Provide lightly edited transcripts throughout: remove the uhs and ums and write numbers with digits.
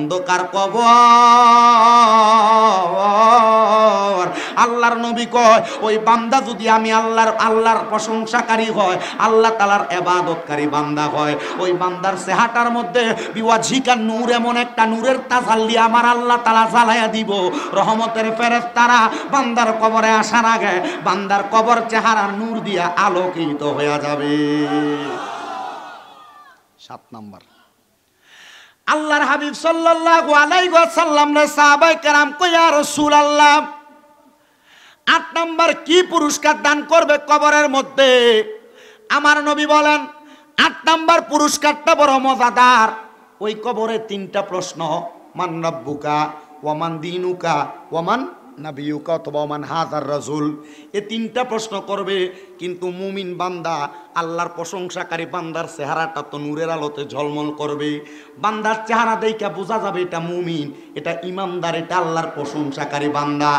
অন্ধকার কবর। আল্লাহর নবী কয় ওই বান্দা যদি আমি আল্লাহর প্রশংসাকারী হয়, আল্লাহ তাআলার ইবাদতকারী বান্দা হয়, ওই বান্দার চেহারার মধ্যে বিওয়াজিকা নূর, এমন একটা নূরের তাজাল্লি আমার আল্লাহ তাআলা জ্বালায়া দিব। রহমতের ফেরেশতারা বান্দার কবরে আসার আগে বান্দার কবর চেহারার নূর দিয়ে আলোকিত হয়ে যাবে। 7 নাম্বার, আল্লাহর হাবিব সাল্লাল্লাহু আলাইহি ওয়াসাল্লাম রে সাহাবায়ে কেরাম কই ইয়া রাসূলুল্লাহ 8 নাম্বার কি পুরস্কার দান করবে কবরের মধ্যে? আমার নবী বলেন 8 নাম্বার পুরস্কারটা বড় মজাদার। ওই কবরে 3টা প্রশ্ন, মান রাব্বুকা ওয়ামান দীনুকা ওয়ামান নাবিয়ুকা অথবা ওয়ামান হাযার রাসূল, এই 3টা প্রশ্ন করবে। কিন্তু মুমিন বান্দা, আল্লাহর প্রশংসাকারী বান্দার চেহারাটা তো নূরের আলোতে ঝলমল করবে। বান্দার চেহারা দেখে বোঝা যাবে এটা মুমিন, এটা ইমানদার, এটা আল্লাহর প্রশংসাকারী বান্দা।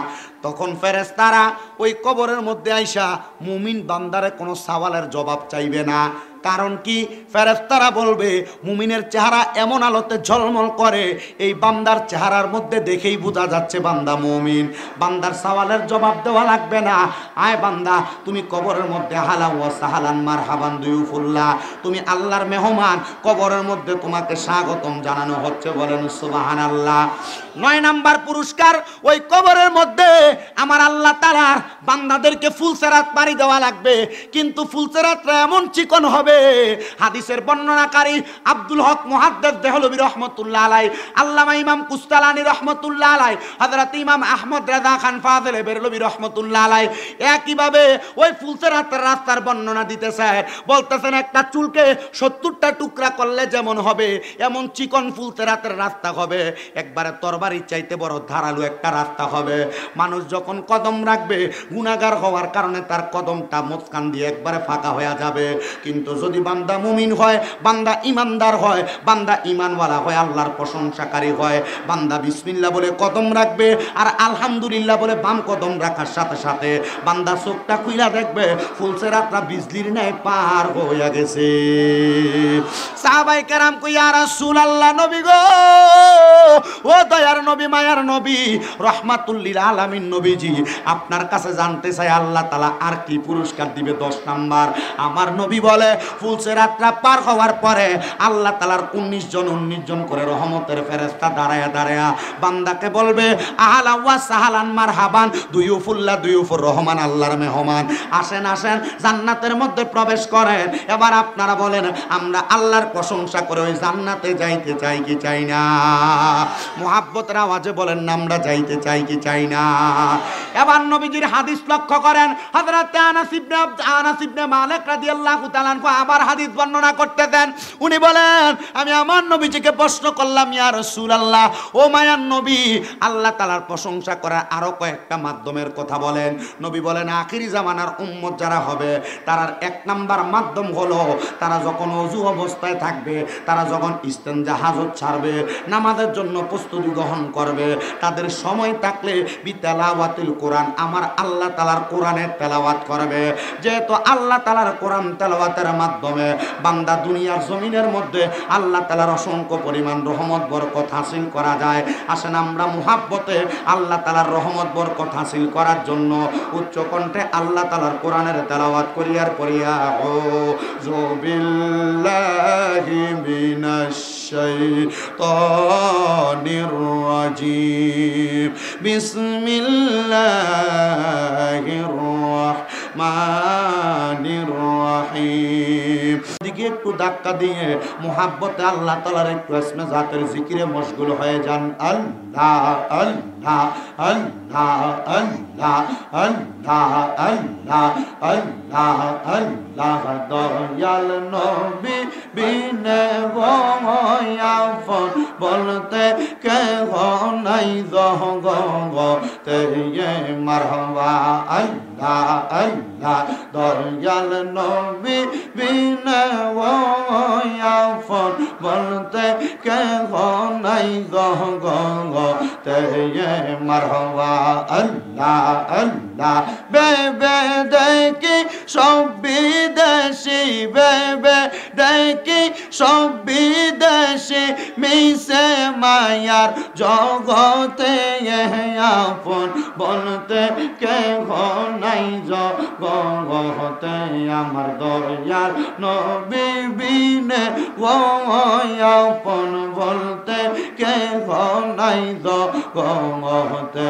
তখন ফেরেশতারা ওই কবরের মধ্যে আইসা মুমিন বান্দারে কোনো সওয়ালের জবাব চাইবে না। কারণ কি? ফেরেশতারা বলবে মুমিনের চেহারা এমন আলোতে ঝলমল করে, এই বান্দার চেহারার মধ্যে দেখেই বোঝা যাচ্ছে বান্দা মুমিন। বান্দার সওয়ালের জবাব দেওয়া লাগবে না। আয় বান্দা, তুমি কবরের মধ্যে হালা ওয়া সাহালান মারহাবান দুয়ুফুল্লাহ, তুমি আল্লাহর মেহমান, কবরের মধ্যে তোমাকে স্বাগতম জানানো হচ্ছে, বলেন সুবহানাল্লাহ। 9 নাম্বার পুরস্কার, ওই কবরের মধ্যে আমার আল্লাহ তাআলার বান্দাদেরকে ফুলসেরাত পাড়ি দেওয়া লাগবে। কিন্তু ফুলসেরাতটা এমন চিকন হবে, হাদিসের বর্ণনাকারী আব্দুল হক মুহাদ্দিস দেহলভী রাহমাতুল্লাহ আলাইহি, আল্লামা ইমাম কুস্তালানী রাহমাতুল্লাহ আলাইহি, হযরত ইমাম আহমদ রেজা খান ফাযিলে বেরলভী রাহমাতুল্লাহ আলাইহি একইভাবে ওই ফুলসেরাতের রাস্তার বর্ণনা দিতেছে। বলতেছেন একটা চুলকে 70টা টুকরা করলে যেমন হবে, এমন চিকন ফুলসেরাতের রাস্তা হবে। একবারে তরবারির চাইতে বড় ধারালো একটা রাস্তা হবে। মানুষ যখন কদম রাখবে, গুনাহগার হওয়ার কারণে তার কদমটা মুচকান দিয়ে একবারে ফাঁকা হয়ে যাবে। কিন্তু যদি বান্দা মুমিন হয়, বান্দা ইমানদার হয়, বান্দা ইমানওয়ালা হয়, আল্লাহর প্রশংসাকারী হয়, বান্দা বিসমিল্লাহ বলে কদম রাখবে, আর আলহামদুলিল্লাহ বলে বাম কদম রাখার সাথে সাথে বান্দা চোখটা খুইলা দেখবে ফুলসেরাতটা বিজলির ন্যায় পার হয়ে গেছে। সাহাবায়ে কেরাম কই ইয়া রাসূলুল্লাহ, নবী গো, ও দয়ার নবী, মায়ার নবী, রহমাতুল লিল আলামিন নবীজি, আপনার কাছে জানতে চাই আল্লাহ তাআলা আর কি পুরস্কার দিবে? 10 নাম্বার। আমার নবী বলে ফুলসেরাতটা পার হওয়ার পরে আল্লাহ তাআলার 19 জন করে রহমতের ফেরেশতা দাঁড়ায়া দাঁড়ায়া বান্দাকে বলবে আহলা ওয়া সাহালান মারহাবান দুয়ুফুল্লাহ, দুয়ুফুর রহমান, আল্লাহর মেহমান, আসেন আসেন জান্নাতের মধ্যে প্রবেশ করেন। এবার আপনারা বলেন আমরা আল্লাহর প্রশংসা করে ওই জান্নাতে যাইতে চাই কি চাই না? মুহাব্বতের আওয়াজে বলেন না আমরা যাইতে চাই কি চাই না? এবার নবীজির হাদিস লক্ষ্য করেন। হযরত আনাস ইবনে মালিক রাদিয়াল্লাহু তাআলা আনহু আবার হাদিস বর্ণনা করতে দেন। উনি বলেন আমি আমার নবীজিকে প্রশ্ন করলাম, ইয়া রাসূলুল্লাহ, ও মায়ার নবী, আল্লাহ তাআলার প্রশংসা করার আরো কয়েকটা মাধ্যমের কথা বলেন। নবী বলেন আখিরি জামানার উম্মত যারা হবে তার 1 নাম্বার মাধ্যম হলো তারা যখন ওযু অবস্থায় থাকবে, তারা যখন ইস্তেনজা হাজত ছাড়বে, নামাজের জন্য প্রস্তুতি গ্রহণ করবে, তাদের সময় থাকলে বিতেলাওয়াতিল কোরআন, আমার আল্লাহ তাআলার কোরআনের তেলাওয়াত করবে। যেহেতু আল্লাহ তাআলার কোরআন তেলাওয়াতের মাধ্যমে বান্দা দুনিয়ার জমিনের মধ্যে আল্লাহ তাআলার অসংখ্য পরিমাণ রহমত বরকত হাসিল করা যায়। আসেন আমরা মুহাব্বতে আল্লাহ তাআলার রহমত বরকত হাসিল করার জন্য উচ্চ কণ্ঠে আল্লাহ তাআলার কোরআনের তেলাওয়াত করিয়ার পড়িয়া আউযু বিল্লাহি মিনাশ শাইতানির রাজিম, বিসমিল্লাহির রাহমানির রাহিম। দিকে একটু ধাক্কা দিয়ে মুহাব্বতে আল্লাহ তাআলার একটু ইসমে জাতের জিকিরে মশগুল হয়ে যান। আল্লাহ আল্লাহ আল্লাহ আল্লাহ আল্লাহ আল্লাহ আল্লাহ আল্লাহ, দয়াল নবী বিনে আপন বলতে কেহ নাই জগতে মারহাবা। আল্লাহ আল্লাহ, দয়াল নবী বিনে আপন বলতে কেহ নাই জগতে মারহাবা। আল্লাহ আল্লাহ, বেবে দেখি সব বিদেশি, বেবে দেখি সব বিদেশে মিশে মায়ার জগতে আপন বলতে কেহ নাই জগতে আমার দয়াল নবী বিনে আপন বলতে কেহ নাই জগতে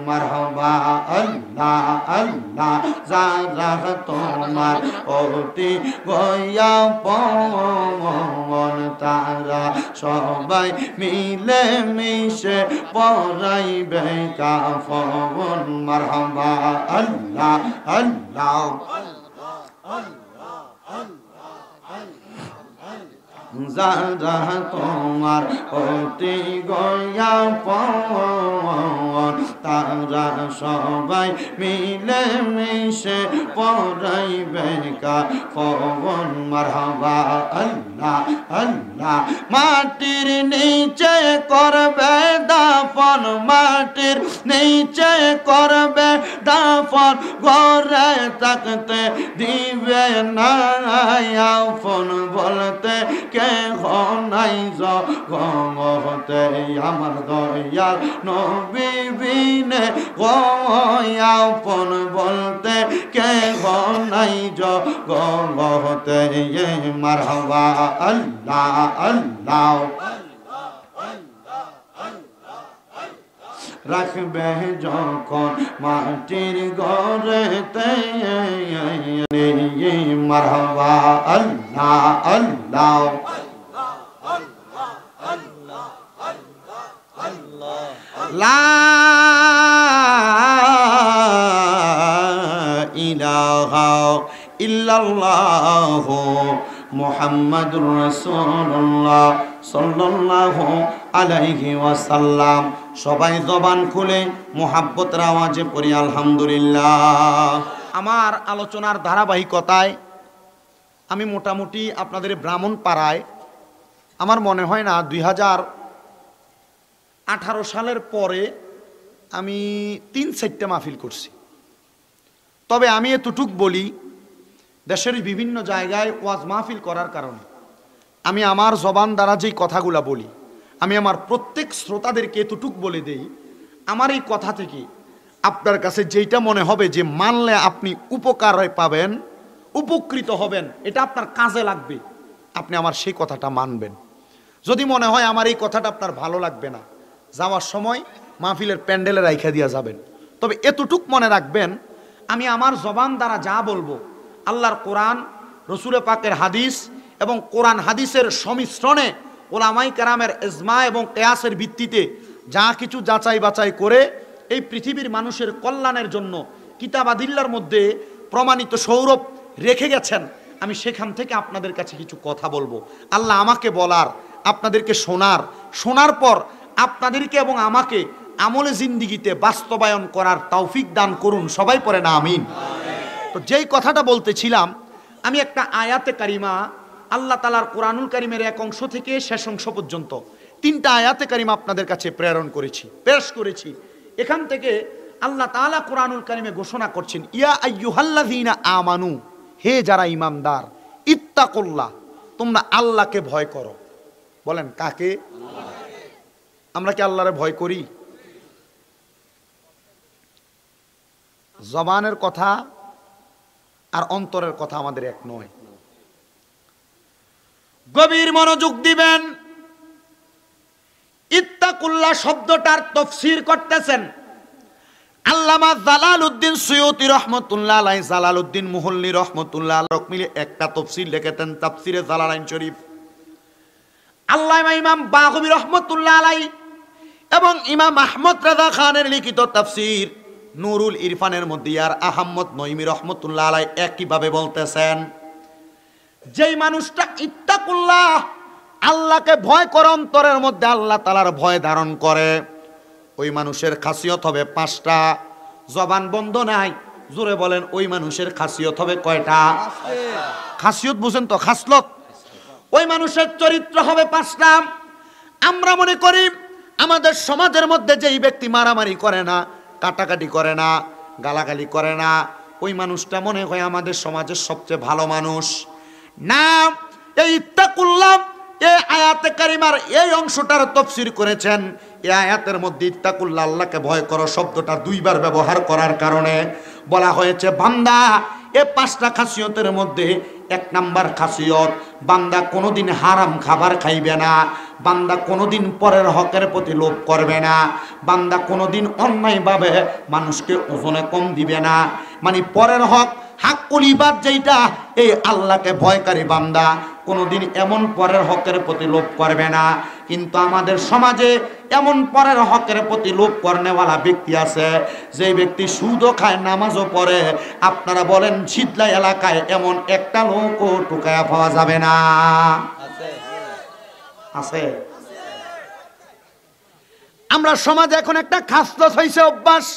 মারহাবা আল্লাহ আল্লাহ যারা তোমার অতি গয়া পন তারা সবাই মিলে মিশে পড়াইবে কাফন মারহাবা আল্লাহ আল্লাহ যারা তোমার অতি গয়া পন তারা সবাই মিলে মিশে পড়াইবে কাফন মারহাবা আল্লাহ আল্লাহ মাটির নিচে করবে দাফন মাটির নিচে করবে দাফন ঘরে থাকতে দিবে না আপন বলতে কেহ নাই জগতে আমার দয়াল নবী বিনে আপন বলতে কেহ নাই জগতে মারহাবা আল্লাহ আল্লাহ রাখবে যখন মাটির ঘরেতে মারহাবা আল্লাহ আল্লাহ লা ইলাহা ইল্লাল্লাহু মুহাম্মাদুর রাসূলুল্লাহ সাল্লাল্লাহু আলাইহি ওয়াসাল্লাম। সবাই জবান খুলে মুহাব্বতের আওয়াজে পড়ি আলহামদুলিল্লাহ। আমার আলোচনার ধারাবাহিকতায় আমি মোটামুটি আপনাদের ব্রাহ্মণপাড়ায় আমার মনে হয় না 2018 সালের পরে আমি 3-4টা মাহফিল করছি। তবে আমি এতটুক বলি, দেশের বিভিন্ন জায়গায় ওয়াজ মাহফিল করার কারণে আমি আমার জবান দ্বারা যেই কথাগুলা বলি, আমি আমার প্রত্যেক শ্রোতাদেরকে এতটুক বলে দেই, আমার এই কথা থেকে আপনার কাছে যেইটা মনে হবে যে মানলে আপনি উপকার পাবেন, উপকৃত হবেন, এটা আপনার কাজে লাগবে, আপনি আমার সেই কথাটা মানবেন। যদি মনে হয় আমার এই কথাটা আপনার ভালো লাগবে না, যাওয়ার সময় মাহফিলের প্যান্ডেলে রাইখা দিয়া যাবেন। তবে এতটুক মনে রাখবেন, আমি আমার জবান দ্বারা যা বলবো আল্লাহর কোরআন, রসুল পাকের হাদিস এবং কোরআন হাদিসের সংমিশ্রণে ওলামাই কেরামের ইজমা এবং কিয়াসের ভিত্তিতে যা কিছু যাচাই বাছাই করে এই পৃথিবীর মানুষের কল্যাণের জন্য কিতাব আদিল্লার মধ্যে প্রমাণিত সৌরভ রেখে গেছেন, আমি সেখান থেকে আপনাদের কাছে কিছু কথা বলবো। আল্লাহ আমাকে বলার, আপনাদেরকে শোনার পর আপনাদেরকে এবং আমাকে আমলে জিন্দিগিতে বাস্তবায়ন করার তৌফিক দান করুন। সবাই পড়েন আমিন। তো যেই কথাটা বলতেছিলাম, আমি একটা আয়াতে কারিমা আল্লাহ তাআলার কোরআনুল কারীমের এক অংশ থেকে শেষ অংশ পর্যন্ত 3টা আয়াতে কারিমা আপনাদের কাছে পেশ করেছি। এখান থেকে আল্লাহ তাআলা কোরআনুল কারীমে ঘোষণা করছেন, ইয়া আইয়ুহাল্লাযীনা আমানু, হে যারা ঈমানদার, ইত্তাকুল্লাহ, তোমরা আল্লাহকে ভয় করো। বলেন কাকে? আমরা কি আল্লাহরে ভয় করি? জবানের কথা আর অন্তরের কথা আমাদের এক নয়। গভীর মনোযোগ দিবেন। ইত্তাকুল্লাহ শব্দটার তাফসীর করতেছেন আল্লামা জালালউদ্দিন সুয়ুতী রহমাতুল্লাহ আলাইহি, জালালউদ্দিন মুহল্লি রহমাতুল্লাহ আলাইহি মিলে একটা তাফসীর লিখেছেন, তাফসীরে জালালাইন শরীফ। আল্লামা ইমাম বাগবী রহমাতুল্লাহ আলাইহি এবং ইমাম আহমদ রাজা খানের লিখিত তাফসীর নুরুল ইরফানের মধ্যে আর আহমদ নঈমী রহমাতুল্লাহ আলাইহি একইভাবে বলতেছেন, যেই মানুষটা ইত্তাকুল্লাহ, আল্লাহকে ভয় করে, অন্তরের মধ্যে আল্লাহ তাআলার ভয় ধারণ করে, ওই মানুষের খাসিয়ত হবে 5টা। জবান বন্ধ নাই, জোরে বলেন, ওই মানুষের খাসিয়ত হবে কয়টা? খাসিয়ত বুঝেন তো, খাসলত। ওই মানুষের চরিত্র হবে 5টা। আমরা মনে করি আমাদের সমাজের মধ্যে যেই ব্যক্তি মারামারি করে না, কাটাকাটি করে না, গালাগালি করে না, ওই মানুষটা মনে হয় আমাদের সমাজের সবচেয়ে ভালো মানুষ। না, এই ইত্তাকুল্লাহ এই আয়াতে কারিমার এই অংশটার তাফসীর করেছেন। এই আয়াতের মধ্যে ইত্তাকুল্লাহ আল্লাহকে ভয় করো শব্দটা দুইবার ব্যবহার করার কারণে বলা হয়েছে বান্দা এই পাঁচটা খাসিয়তের মধ্যে এক নাম্বার খাসিয়ত, বান্দা কোনোদিন হারাম খাবার খাইবে না, বান্দা কোনোদিন পরের হকের প্রতি লোভ করবে না, বান্দা কোনোদিন অন্যায়ভাবে মানুষকে ওজনে কম দিবে না। মানে পরের হক হাক্কুল ইবাদ যেটা, এই আল্লাহকে ভয়কারী বান্দা কোনোদিন এমন পরের হকের প্রতি লোভ করবে না। কিন্তু আমাদের সমাজে এমন পরের হকের প্রতি লোভ করনেওয়ালা ব্যক্তি আছে, যে ব্যক্তি সুদও খায় নামাজও পড়ে। আপনারা বলেন শীতলা এলাকায় এমন একটা লোকও টুকায়া পাওয়া যাবে না? আছে। আমরা সমাজে এখন একটা খাসলত হয়েছে অভ্যাস,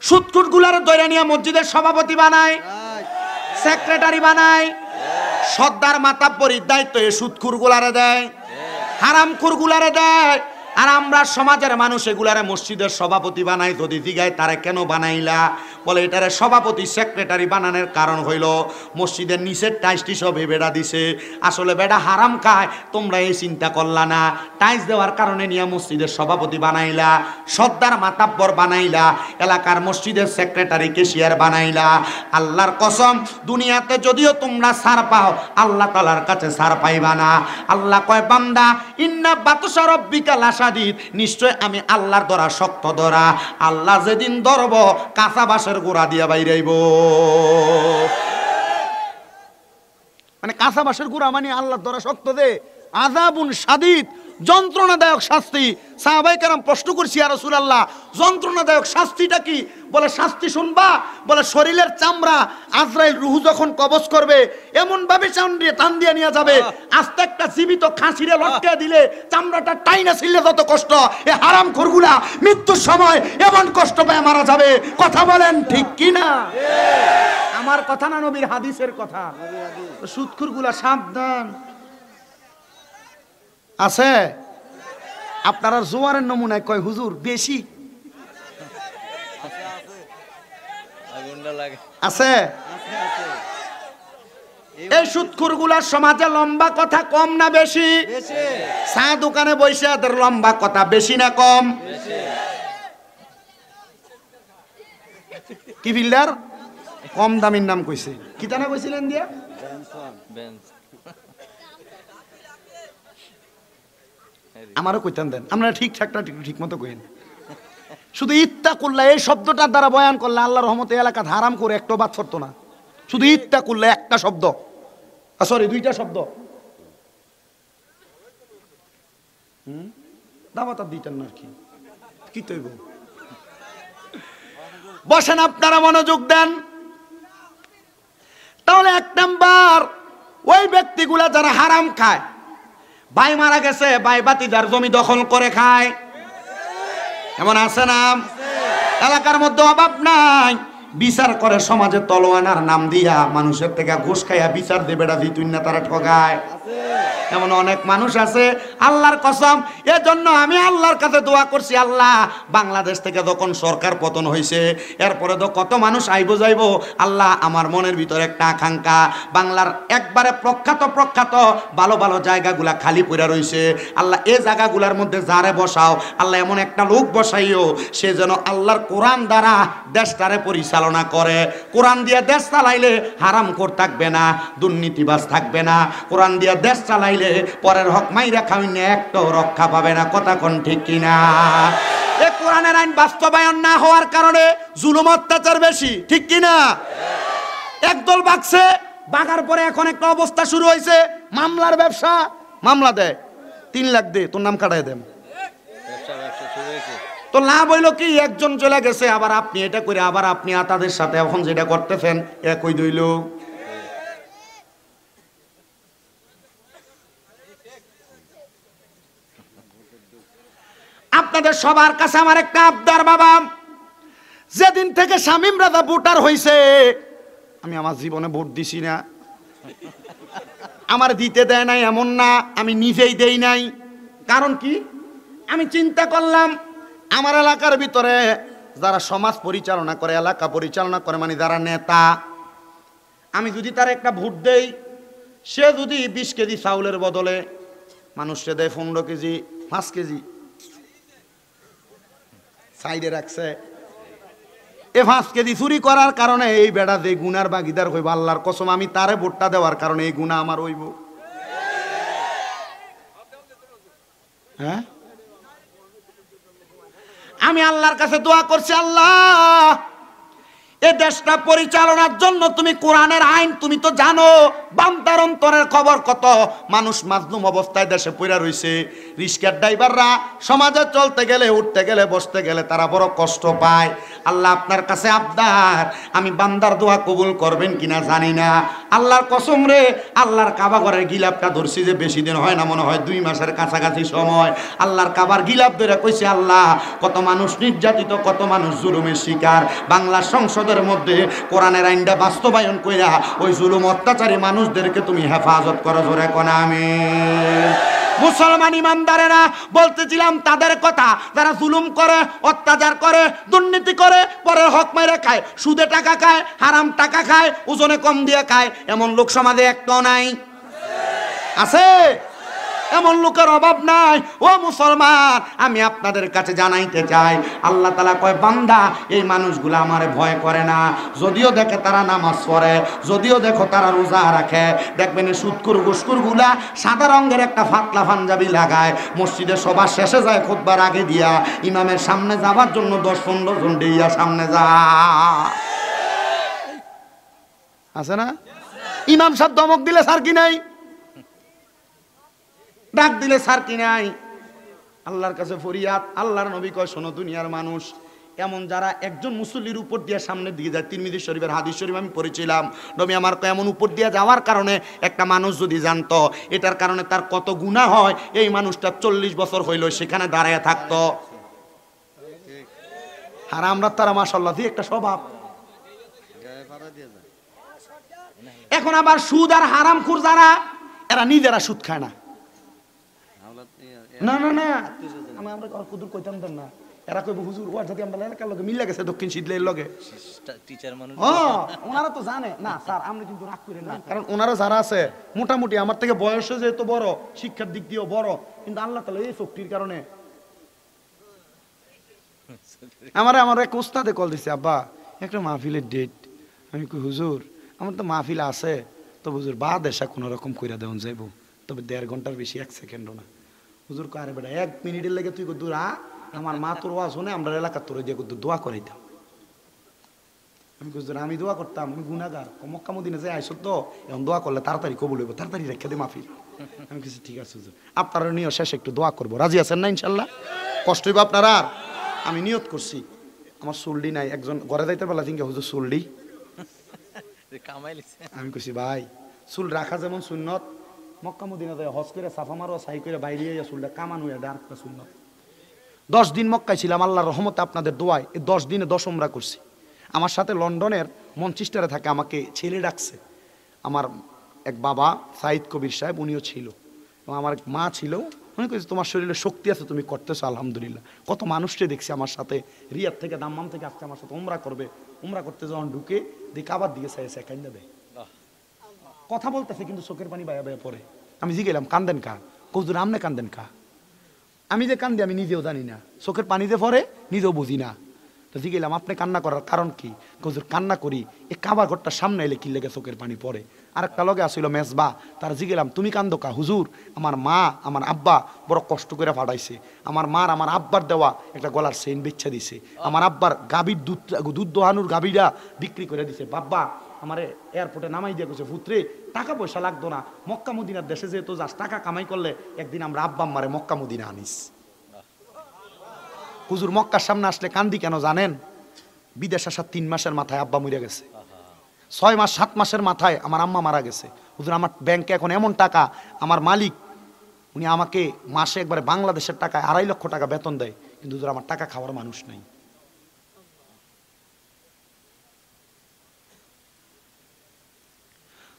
সুদকুট গুলার দৈরা নিয়ে মসজিদের সভাপতি বানায়, সেক্রেটারি বানায়, সর্দার মাতাব্বরির দায়িত্ব এই সুদখুর গুলারে দেয়, হারামখুর গুলারে দেয়। আর আমরা সমাজের মানুষ এগুলারে মসজিদের সভাপতি বানাই। যদি জিগায় তারা কেন বানাইলা, বলে এটারে সভাপতি সেক্রেটারি বানানোর কারণ হইল মসজিদের নিচের টাইসটি সব বেড়া দিছে, আসলে বেড়া হারাম খায়, তোমরা এই চিন্তা করলা না। টাইস দেওয়ার কারণে নিয়ে মসজিদের সভাপতি বানাইলা, সর্দার মাতাব্বর বানাইলা, এলাকার মসজিদের সেক্রেটারি কেশিয়ার বানাইলা। আল্লাহর কসম, দুনিয়াতে যদিও তোমরা ছাড় পাও, আল্লাহ তাআলার কাছে ছাড় পাইবা না। আল্লাহ কয় বান্দা ইন্না বাতশা রাব্বিকা লাশাদীদ, নিশ্চয় আমি আল্লাহর ধরা শক্ত ধরা। আল্লাহ যেদিন ধরব কাঁচা বাঁশের গোড়া দিয়া বাইরাইব। মানে কাঁচা বাঁশের গোড়া মানে আল্লাহর ধরা শক্ত দে, আযাবুন শাদীদ, যন্ত্রণাদায়ক শাস্তি। সাহাবায়ে কেরাম প্রশ্ন করছি, ইয়া রাসূলুল্লাহ যন্ত্রণাদায়ক শাস্তিটা কি? বলে শাস্তি শুনবা, বলে শরীরের চামড়া আজরাইল রুহু যখন কবজ করবে এমন ভাবে টান দিয়ে নিয়ে যাবে, আস্তে একটা জীবিত খাসিরে লটকে দিলে চামড়াটা টাইনা ছিলে যত কষ্ট, এ হারাম খোরগুলা মৃত্যুর সময় এমন কষ্ট পেয়ে মারা যাবে। কথা বলেন ঠিক কি না? আমার কথা না, নবীর হাদিসের কথা। সুদখুরগুলা সাবধান। আছে আপনারা জোয়ারের নমুনায় কয় হুজুর বেশি আছে। এই সুদখুরগুলার সমাজে লম্বা কথা কম না বেশি? চা দোকানে বসে এদের লম্বা কথা বেশি না কম? কি ফিল্ডার কম দামির নাম কইছে, কি জানা কইছিলেন দিয়া? আমারও কইতেন দেন, আপনারা ঠিকঠাকটা ঠিক মতো কইেন। শুধু ইত্তাকুল্লাহ এই শব্দটার দ্বারা বয়ান করলে আল্লাহর রহমতে এলাকা হারাম করে একটা বাদ করতো না। শুধু ইত্তাকুল্লাহ একটা শব্দ, সরি দুইটা শব্দ, দাওয়াত দিতেন না কি কি তৈব। বসেন আপনারা মনোযোগ দেন। তাহলে এক নাম্বার ওই ব্যক্তিগুলা যারা হারাম খায়, ভাই মারা গেছে, ভাই বাতিদার জমি দখল করে খায়, এমন আছে না? এলাকার মধ্যে অভাব নাই, বিচার করে সমাজে তলোয়ানার নাম দিয়া মানুষের থেকে ঘুষ খাইয়া বিচার দেবে তুই না, তারা ঠগায়। এমন অনেক মানুষ আছে। আল্লাহর কসম, এজন্য আমি আল্লাহর কাছে দোয়া করছি, আল্লাহ বাংলাদেশ থেকে যখন সরকার পতন হয়েছে এরপরে তো কত মানুষ আইবো যাইবো, আল্লাহ আমার মনের ভিতরে একটা আকাঙ্ক্ষা, বাংলার একবারে প্রখ্যাত ভালো ভালো জায়গাগুলা খালি পড়ে রয়েছে, আল্লাহ এই জায়গাগুলার মধ্যে যারে বসাও, আল্লাহ এমন একটা লোক বসাইও সে যেন আল্লাহর কোরআন দ্বারা দেশটারে পরিচালনা করে। কোরআন দিয়ে দেশ চালাইলে হারামখোর থাকবে না, দুর্নীতিবাজ থাকবে না। কোরআন দিয়ে দেশ চালাইলে পরের হক মাইরা খাওয়াইনে একটাও রক্ষা পাবে না। কথা কোন ঠিক কিনা? এই কোরআনের আইন বাস্তবায়ন না হওয়ার কারণে জুলুম অত্যাচার বেশি, ঠিক কিনা? একদল বাগছে, বাগার পরে এখন একটা অবস্থা শুরু হয়েছে, মামলার ব্যবসা। মামলা দেয় 3 লাখ দে, তোর নাম কাটাই দেন। তো লাভ হইল কি, একজন চলে গেছে, আবার আপনি এটা করে আবার আপনি তাদের সাথে এখন যেটা করতেছেন একই দইল। আপনাদের সবার কাছে আমার একটা আবদার বাবা, যেদিন থেকে শামীম রাজা ভোটার হইছে আমি আমার জীবনে ভোট দিছি না। আমার দিতে দেয় নাই এমন না, আমি নিজেই দেই নাই। কারণ কি, আমি চিন্তা করলাম আমার এলাকার ভিতরে যারা সমাজ পরিচালনা করে, এলাকা পরিচালনা করে, মানে যারা নেতা, আমি যদি তারা একটা ভোট দেই সে যদি 20 কেজি চাউলের বদলে মানুষকে দেয় 15 কেজি 5 কেজি সাইডে রাখছে, এ 5 কেজি চুরি করার কারণে এই বেড়া যে গুনার ভাগিদার হইব, আল্লাহর কসম আমি তারে ভোটটা দেওয়ার কারণে এই গুনাহ আমার হইব। হ্যাঁ, আমি আল্লাহর কাছে দোয়া করছি, আল্লাহ এই দেশটা পরিচালনার জন্য তুমি কোরআনের আইন, তুমি তো জানো বান্দার অন্তরের খবর, কত মানুষ মাজলুম অবস্থায় দেশে পড়ে রইছে। রিক্সার ড্রাইভাররা সমাজে চলতে গেলে, উঠতে গেলে, বসতে গেলে তারা বড় কষ্ট পায়। আল্লাহ আপনার কাছে আবদার, আমি বান্দার দোয়া কবুল করবেন কিনা জানি না। আল্লাহর কসম রে, আল্লাহর কাবা ঘরের গিলাপটা ধরছি যে বেশি দিন হয় না, মনে হয় 2 মাসের কাছাকাছি সময়। আল্লাহর কাবার গিলাপ ধরে কইছে, আল্লাহ কত মানুষ নির্যাতিত, কত মানুষ জুলুমের শিকার। বাংলা সংসদের মধ্যে কোরআনের আইনটা বাস্তবায়ন কইরা ওই জুলুম অত্যাচারী মানুষদেরকে তুমি হেফাজত করো, জোরে কোন আমিন। মুসলমান ইমানদারেরা, বলতেছিলাম তাদের কথা যারা জুলুম করে, অত্যাচার করে, দুর্নীতি করে, পরের হক মেরে খায়, সুদে টাকা খায়, হারাম টাকা খায়, ওজনে কম দিয়ে খায়, এমন লোক সমাজে একটাও নাই। আছে? এমন লোকের অভাব নাই। ও মুসলমান, আমি আপনাদের কাছে জানাইতে চাই, আল্লাহ তাআলা কয় বান্দা এই মানুষগুলো আমারে ভয় করে না। যদিও দেখে তারা নামাজ পড়ে, যদিও দেখো তারা রোজা রাখে, দেখবেন সুদকুর ঘুষকুর গুলা সাদা রঙের একটা ফাতলা পাঞ্জাবি লাগায়, মসজিদে সবার শেষে যায় খুতবার আগে দিয়া, ইমামের সামনে যাবার জন্য 10-15 জন দিয়া সামনে যায়। আছে না? ইমাম সাহেব ধমক দিলে স্যার কি নাই, ডাক দিলে স্যার কি নাই। আল্লাহর কাছে ফরিয়াদ। আল্লাহর নবী কয়, শোনো দুনিয়ার মানুষ, এমন যারা একজন মুসল্লির উপর দিয়ে সামনের দিকে যায়, তিরমিজি শরীফের হাদিস শরীফ আমি পড়েছিলাম, নবী আমার কয় এমন উপর দিয়ে যাওয়ার কারণে একটা মানুষ যদি জানতো এটার কারণে তার কত গুনাহ হয়, এই মানুষটা 40 বছর হইল সেখানে দাঁড়ায় থাকতো। আর আমরা তারা মাশাআল্লাহ দিয়ে একটা স্বভাব। এখন আবার সুদ আর হারামখোর যারা, এরা নিজেরা সুদ খায় না। না না না, আমরা কুদুর কইতাম না, এরা কইব হুজুর ওয়ার যদি আমরা এলাকার লগে মিলে গেছে, দক্ষিণ শীতলের লগে টিচার মানুষ, ওনারা তো জানে না স্যার, আমরা কিন্তু রাগ করি না, কারণ ওনারা যারা আছে মোটামুটি আমার থেকে বয়সে যেহেতু বড়, শিক্ষার দিক দিয়েও বড়, কিন্তু আল্লাহ তাআলা এই শক্তির কারণে আমার এক উস্তাদে কল দিছে, আব্বা একটা মাহফিলের ডেট। আমি কই হুজুর আমার তো মাহফিল আছে, তো হুজুর বাদ এসা কোনো রকম কইরা দেওয়া যাইব, তবে 1.5 ঘন্টার বেশি 1 সেকেন্ডও না। হুজুর কয় আরে বেটা 1 মিনিটের লেগে তুই দূর আমার মা তোর ওয়াজ শুনে আমরা এলাকার তোর দিয়ে দোয়া করাই দাও। আমি হুজুর আমি দোয়া করতাম, আমি গুনাহগার, মক্কা মদিনা যাই আইসো তো, এখন দোয়া করলে তাড়াতাড়ি কবুল হইব, তাড়াতাড়ি রেখে দে মাহফিল। আমি কিছু ঠিক আছে হুজুর, আপনারা নিয়ে শেষে একটু দোয়া করবো, রাজি আছেন না ইনশাল্লাহ? কষ্ট হইব আপনারা? আর আমি নিয়ত করছি, আমার চুলডি নাই, একজন ঘরে যাইতে পারলা চিন্তা হুজুর চুলডি, আমি কইছি ভাই চুল রাখা যেমন সুন্নত, মক্কা মদিনা যায় হজ করে সাফা মারো, সাই করে বাইরে চুলটা কামানো আরেকটা সুন্নত। 10 দিন মক্কায় ছিলাম, আল্লাহর রহমতে আপনাদের দোয়ায় এই 10 দিনে 10 উমরা করছি। আমার সাথে লন্ডনের মনচেস্টারে থাকে, আমাকে ছেলে ডাকছে, আমার এক বাবা সাইদ কবির সাহেব উনিও ছিল, এবং আমার এক মা ছিল, উনি কইছে তোমার শরীরে শক্তি আছে, তুমি করতেছো আলহামদুলিল্লাহ। কত মানুষকে দেখছি আমার সাথে, রিয়াদ থেকে দাম্মাম থেকে আজকে আমার সাথে উমরা করবে, উমরা করতে যখন ঢুকে দেখি আবার দিকে চাইছে কান্দা দেয়, কথা বলতেছে কিন্তু চোখের পানি বায়া বায়া পড়ে। আমি জিগেলাম কান্দেন কা? কৌজুর আমনে কান্দেন কা? আমি যে কান্দি আমি নিজেও জানি না, চোখের পানি যে পড়ে নিজেও বুঝি না। তো জিগেলাম আপনি কান্না করার কারণ কি? কৌজুর কান্না করি এই কাবা ঘরটার সামনে এলে কি লেগে চোখের পানি পড়ে। আর একটা লগে আসিল মেজবা, তার জিগেলাম তুমি কান্দো কা? হুজুর আমার মা আমার আব্বা বড় কষ্ট করে ফাটাইছে, আমার মার আমার আব্বার দেওয়া একটা গলার চেইন বেচ্ছা দিছে, আমার আব্বার গাভীর দুধ দোহানুর গাভীরা বিক্রি করে দিছে, বাব্বা আমারে এয়ারপোর্টে নামাই দিয়ে গেছে, পুত্রে টাকা পয়সা লাগতো না, মক্কা মদিনার দেশে যেহেতু যাস টাকা কামাই করলে একদিন আমরা আব্বা আম্মারে মক্কা মদিনা আনিস। হুজুর মক্কার সামনে আসলে কান্দি কেন জানেন? বিদেশ আসার 3 মাসের মাথায় আব্বা মরে গেছে, 6 মাস 7 মাসের মাথায় আমার আম্মা মারা গেছে। হুজুর আমার ব্যাংকে এখন এমন টাকা, আমার মালিক উনি আমাকে মাসে একবারে বাংলাদেশের টাকায় 2.5 লক্ষ টাকা বেতন দেয়, কিন্তু হুজুর আমার টাকা খাওয়ার মানুষ নাই।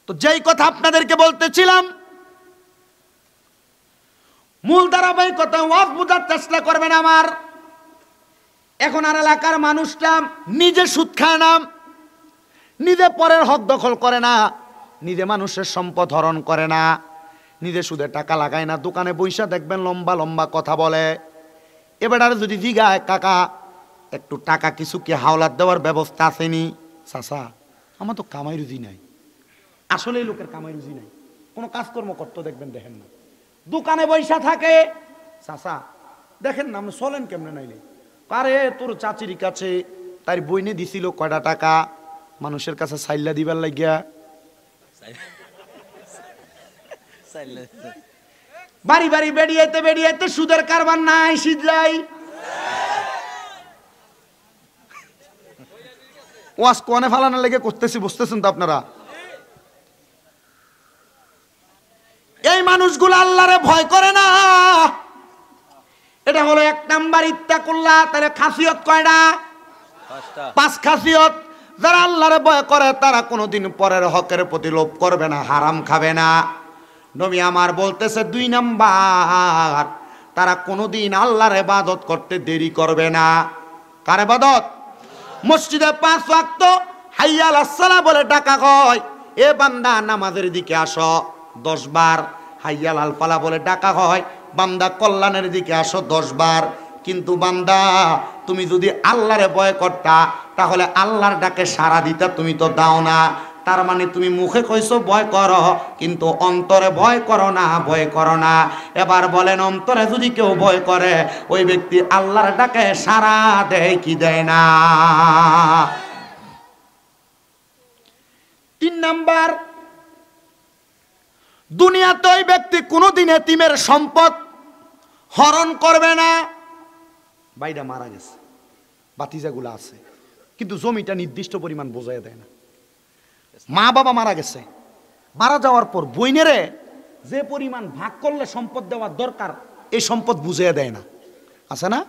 তো যেই কথা আপনাদেরকে বলতেছিলাম, মূল ধারাবাহিকতা ওয়াজ বোঝার চেষ্টা করবেন আমার। এখন আর এলাকার মানুষটা নিজে সুদ খায় না, নিজে পরের হক দখল করে না, নিজে মানুষের সম্পদ হরণ করে না, নিজে সুদে টাকা লাগায় না, দোকানে বইসা দেখবেন লম্বা লম্বা কথা বলে। এবার যদি জিগায় কাকা একটু টাকা কিছু কি হাওলাত দেওয়ার ব্যবস্থা আসেনি, চাচা আমার তো কামাই রুজি নাই। আসলে এই লোকের কামাই রুজি নাই, কোনো কাজকর্ম করতে দেখবেন দেখেন না, দোকানে বইসা থাকে। চাচা দেখেন না আপনি চলেন কেমনে নাইলে, আরে তোর চাচির কাছে তার বইনে দিছিল কয়টা টাকা মানুষের কাছে সাইল্লা দিবার লাগিয়া, বাড়ি বাড়ি বেরিয়েতে বেরিয়েতে সুদের কারবার নাই সিজলাই। ওয়াজ কোনে ফালানোর লেগে করতেছি, বুঝতেছেন তো আপনারা? এই মানুষগুলো আল্লাহরে ভয় করে না। এটা হলো 1 নাম্বার ইত্তাকুল্লাহ। তাহলে খাসিয়ত কয়টা? 5 খাসিয়ত। যারা আল্লাহরে ভয় করে তারা কোনোদিন পরের হকের প্রতি লোভ করবে না, হারাম খাবে না। নবী আমার বলতেছে 2 নাম্বার, তারা কোনোদিন আল্লাহর ইবাদত করতে দেরি করবে না। কার ইবাদত? মসজিদে 5 ওয়াক্ত হাইয়া আলাস সালাহ বলে ডাকা হয়, এ বান্দা নামাজের দিকে আসো 10 বার। হাইয়া আল ফালাহ বলে ডাকা হয়, বান্দা কল্যাণের দিকে আসো 10 বার। কিন্তু বান্দা তুমি যদি আল্লাহরে ভয় করতা তাহলে আল্লাহর ডাকে সাড়া দিতা, তুমি তো দাও না। তার মানে তুমি মুখে কইছো ভয় করো, কিন্তু অন্তরে ভয় করো না, ভয় করো না। এবার বলেন অন্তরে যদি কেউ ভয় করে ওই ব্যক্তি আল্লাহর ডাকে সাড়া দেয় কি দেয় না? 3 নাম্বার, দুনিয়াতে ওই ব্যক্তি কোনোদিন এতিমের সম্পদ হরণ করবে না। ভাইটা মারা গেছে, বাতিজাগুলো আছে, কিন্তু জমিটা নির্দিষ্ট পরিমাণ বোঝাই দেয় না। মা বাবা মারা গেছে, মারা যাওয়ার পর বইনেরে যে পরিমাণ ভাগ করলে সম্পদ দেওয়ার দরকার এই সম্পদ বুঝিয়ে দেয় না। আছে না?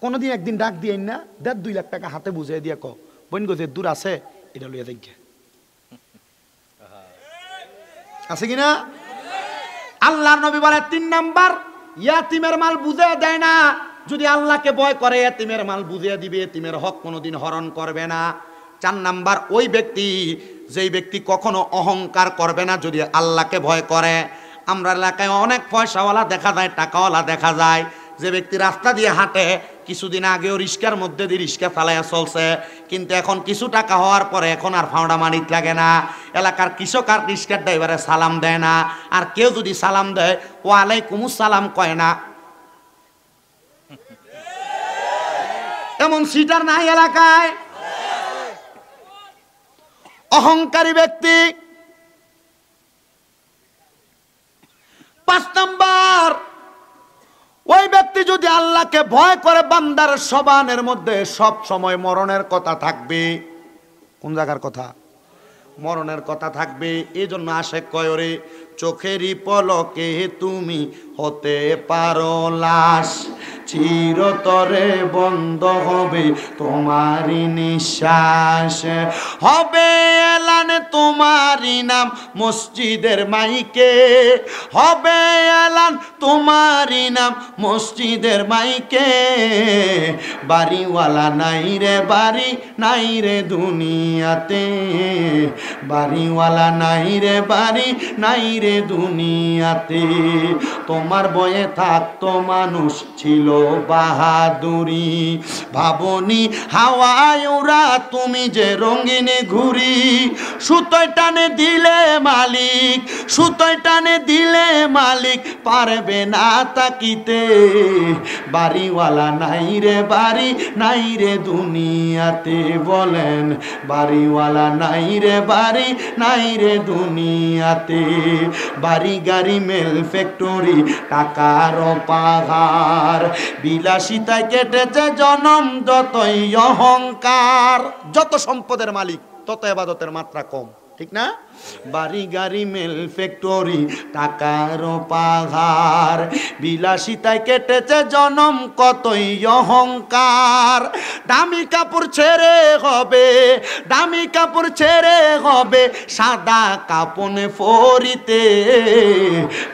কোনোদিন একদিন ডাক দিয়ে না 1.5-2 লাখ টাকা হাতে বুঝিয়ে দিয়ে ক বোন গো যে দূর আছে এটা লইয়া দেখ, আছে কিনা? আল্লাহর নবী বলে 3 নাম্বার, ইয়াতিমের মাল বুঝিয়ে দেয় না। যদি আল্লাহকে ভয় করে ইয়াতিমের মাল বুঝিয়ে দিবে, ইয়াতিমের হক কোনোদিন হরণ করবে না। 4 নাম্বার, ওই ব্যক্তি যেই ব্যক্তি কখনো অহংকার করবে না যদি আল্লাহকে ভয় করে। আমরা এলাকায় অনেক পয়সাওয়ালা দেখা যায়, টাকাওয়ালা দেখা যায়, যে ব্যক্তি রাস্তা দিয়ে হাঁটে, কিছুদিন আগেও রিস্কার মধ্যে দিয়ে রিস্কা চালাইয়া চলছে, কিন্তু এখন কিছু টাকা হওয়ার পরে এখন আর ফাউডা মানিত লাগে না। এলাকার কৃষক আর রিস্কার ড্রাইভারে সালাম দেয় না, আর কেউ যদি সালাম দেয় ওয়ালাইকুমুস সালাম কয় না। এমন সিটার নাই এলাকায়। অহংকারী ব্যক্তি। 5 নাম্বার, ওই ব্যক্তি যদি আল্লাহকে ভয় করে বান্দার জবানের মধ্যে সব সময় মরণের কথা থাকবে। কোন জায়গার কথা? মরণের কথা থাকবে। এই জন্য আশেক কয় রে চোখেরই পলকে তুমি হতে পারো লাশ, চিরতরে বন্ধ হবে তোমারই নিঃশ্বাস, হবে এলান তোমারই নাম মসজিদের মাইকে, হবে এলান তোমারই নাম মসজিদের মাইকে, বাড়িওয়ালা নাই রে বাড়ি নাই রে দুনিয়াতে, বাড়িওয়ালা নাই রে বাড়ি নাই রে দুনিয়াতে, তোমার বয়ে থাকতো মানুষ ছিল বাহাদুরি, ভাবনি হাওয়ায় ওরা তুমি যে রঙিন ঘুরি, সুতোয় টানে দিলে মালিক, সুতোয় টানে দিলে মালিক পারবে না তাকিতে, বাড়িওয়ালা নাই রে বাড়ি নাই রে দুনিয়াতে, বলেন বাড়িওয়ালা নাই রে বাড়ি নাই রে দুনিয়াতে, বাড়ি গাড়ি মেল ফ্যাক্টরি টাকার পাহাড়, বিলাসিতায় কেটেছে জনম যতই অহংকার, যত সম্পদের মালিক তত ইবাদতের মাত্রা কম, ঠিক না? বাড়ি গাড়ি মেল ফ্যাক্টরি টাকার পাহাড়, বিলাসিতায় কেটেছে জনম কতই অহংকার, দামি কাপড় ছেড়ে হবে, দামি কাপড় ছেড়ে হবে সাদা কাপনে ফরিতে,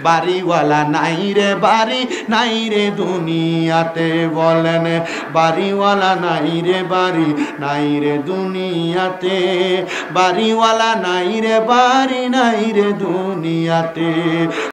বাড়িওয়ালা নাই রে বাড়ি নাই রে দুনিয়াতে, বলেন বাড়িওয়ালা নাই রে বাড়ি নাই রে দুনিয়াতে, বাড়িওয়ালা নাই রে পারি নাই রে দুনিয়াতে।